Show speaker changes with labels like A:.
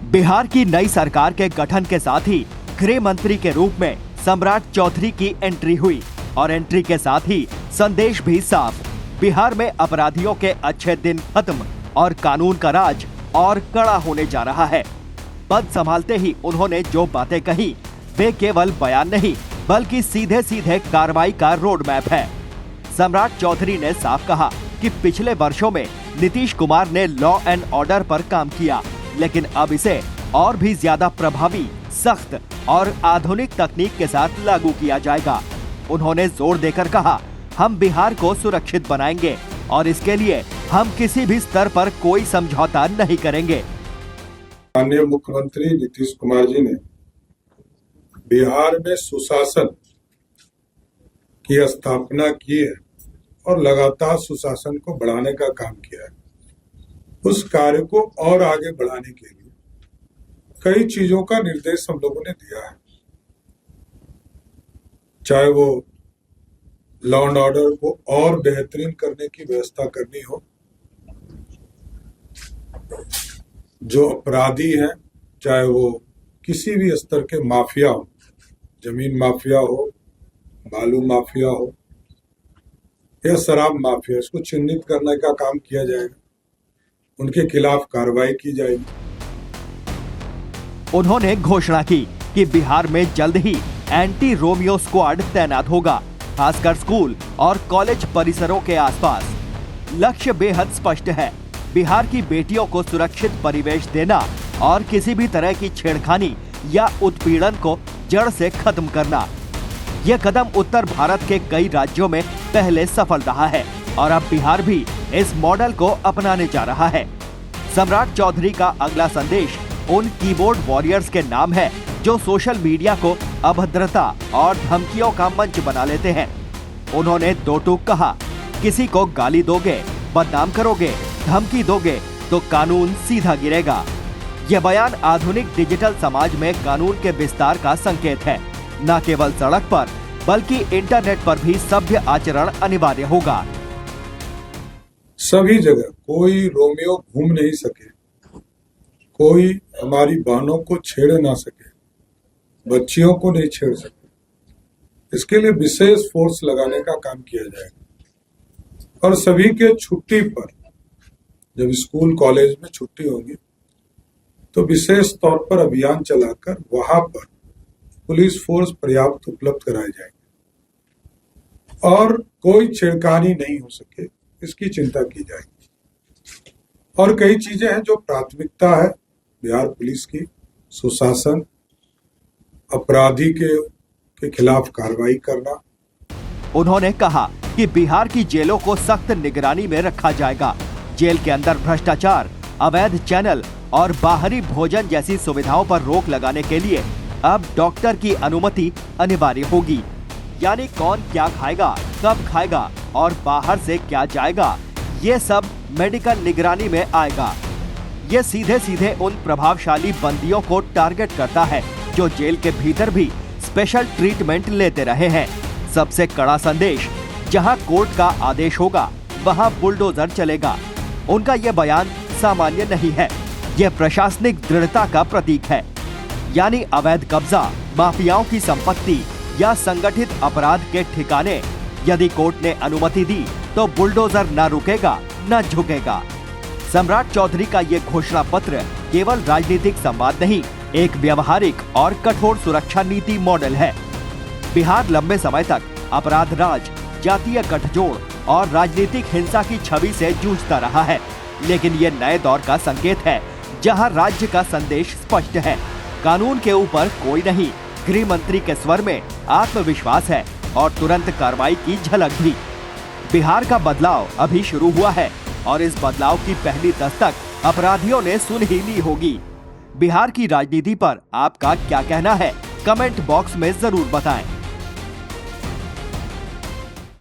A: बिहार की नई सरकार के गठन के साथ ही गृह मंत्री के रूप में सम्राट चौधरी की एंट्री हुई और एंट्री के साथ ही संदेश भी साफ। बिहार में अपराधियों के अच्छे दिन खत्म और कानून का राज और कड़ा होने जा रहा है। पद संभालते ही उन्होंने जो बातें कही वे केवल बयान नहीं बल्कि सीधे सीधे कार्रवाई का रोड मैप है। सम्राट चौधरी ने साफ कहा कि पिछले वर्षों में नीतीश कुमार ने लॉ एंड ऑर्डर पर काम किया, लेकिन अब इसे और भी ज्यादा प्रभावी, सख्त और आधुनिक तकनीक के साथ लागू किया जाएगा। उन्होंने जोर देकर कहा, हम बिहार को सुरक्षित बनाएंगे और इसके लिए हम किसी भी स्तर पर कोई समझौता नहीं करेंगे।
B: माननीय मुख्यमंत्री नीतीश कुमार जी ने बिहार में सुशासन की स्थापना की है और लगातार सुशासन को बढ़ाने का काम किया है। उस कार्य को और आगे बढ़ाने के लिए कई चीजों का निर्देश हम लोगों ने दिया है, चाहे वो लॉ एंड ऑर्डर को और बेहतरीन करने की व्यवस्था करनी हो, जो अपराधी हैं चाहे वो किसी भी स्तर के माफिया हो, जमीन माफिया हो, बालू माफिया हो या शराब माफिया, इसको चिन्हित करने का काम किया जाएगा, उनके खिलाफ कार्रवाई की जाएगी।
A: उन्होंने घोषणा की कि बिहार में जल्द ही एंटी रोमियो स्क्वाड तैनात होगा, खासकर स्कूल और कॉलेज परिसरों के आसपास। लक्ष्य बेहद स्पष्ट है, बिहार की बेटियों को सुरक्षित परिवेश देना और किसी भी तरह की छेड़खानी या उत्पीड़न को जड़ से खत्म करना। यह कदम उत्तर भारत के कई राज्यों में पहले सफल रहा है और अब बिहार भी इस मॉडल को अपनाने जा रहा है। सम्राट चौधरी का अगला संदेश उन कीबोर्ड वॉरियर्स के नाम है जो सोशल मीडिया को अभद्रता और धमकियों का मंच बना लेते हैं। उन्होंने दो टूक कहा, किसी को गाली दोगे, बदनाम करोगे, धमकी दोगे तो कानून सीधा गिरेगा। यह बयान आधुनिक डिजिटल समाज में कानून के विस्तार का संकेत है। न केवल सड़क पर बल्कि इंटरनेट पर भी सभ्य आचरण अनिवार्य होगा।
B: सभी जगह कोई रोमियो घूम नहीं सके, कोई हमारी बहनों को छेड़ ना सके, बच्चियों को नहीं छेड़ सके। इसके लिए विशेष फोर्स लगाने का काम किया जाएगा और सभी के छुट्टी पर, जब स्कूल कॉलेज में छुट्टी होगी तो विशेष तौर पर अभियान चलाकर वहां पर पुलिस फोर्स पर्याप्त उपलब्ध कराई जाएगी और कोई छेड़खानी नहीं हो सके, इसकी चिंता की जाएगी। और कई चीजें हैं जो प्राथमिकता है बिहार पुलिस की, सुशासन, अपराधी के खिलाफ कार्रवाई करना।
A: उन्होंने कहा कि बिहार की जेलों को सख्त निगरानी में रखा जाएगा। जेल के अंदर भ्रष्टाचार, अवैध चैनल और बाहरी भोजन जैसी सुविधाओं पर रोक लगाने के लिए अब डॉक्टर की अनुमति अनिवार्य होगी। यानी कौन क्या खाएगा, कब खाएगा और बाहर से क्या जाएगा, ये सब मेडिकल निगरानी में आएगा। ये सीधे सीधे उन प्रभावशाली बंदियों को टारगेट करता है जो जेल के भीतर भी स्पेशल ट्रीटमेंट लेते रहे हैं। सबसे कड़ा संदेश, जहां कोर्ट का आदेश होगा वहां बुलडोजर चलेगा। उनका यह बयान सामान्य नहीं है, यह प्रशासनिक दृढ़ता का प्रतीक है। यानी अवैध कब्जा, माफियाओं की संपत्ति या संगठित अपराध के ठिकाने यदि कोर्ट ने अनुमति दी तो बुलडोजर न रुकेगा न झुकेगा। सम्राट चौधरी का ये घोषणा पत्र केवल राजनीतिक संवाद नहीं, एक व्यवहारिक और कठोर सुरक्षा नीति मॉडल है। बिहार लंबे समय तक अपराध राज, जातीय गठजोड़ और राजनीतिक हिंसा की छवि से जूझता रहा है, लेकिन ये नए दौर का संकेत है जहां राज्य का संदेश स्पष्ट है, कानून के ऊपर कोई नहीं। गृह मंत्री के स्वर में आत्मविश्वास है और तुरंत कार्रवाई की झलक भी। बिहार का बदलाव अभी शुरू हुआ है और इस बदलाव की पहली दस्तक अपराधियों ने सुन ही ली होगी। बिहार की राजनीति पर आपका क्या कहना है, कमेंट बॉक्स में जरूर बताएं।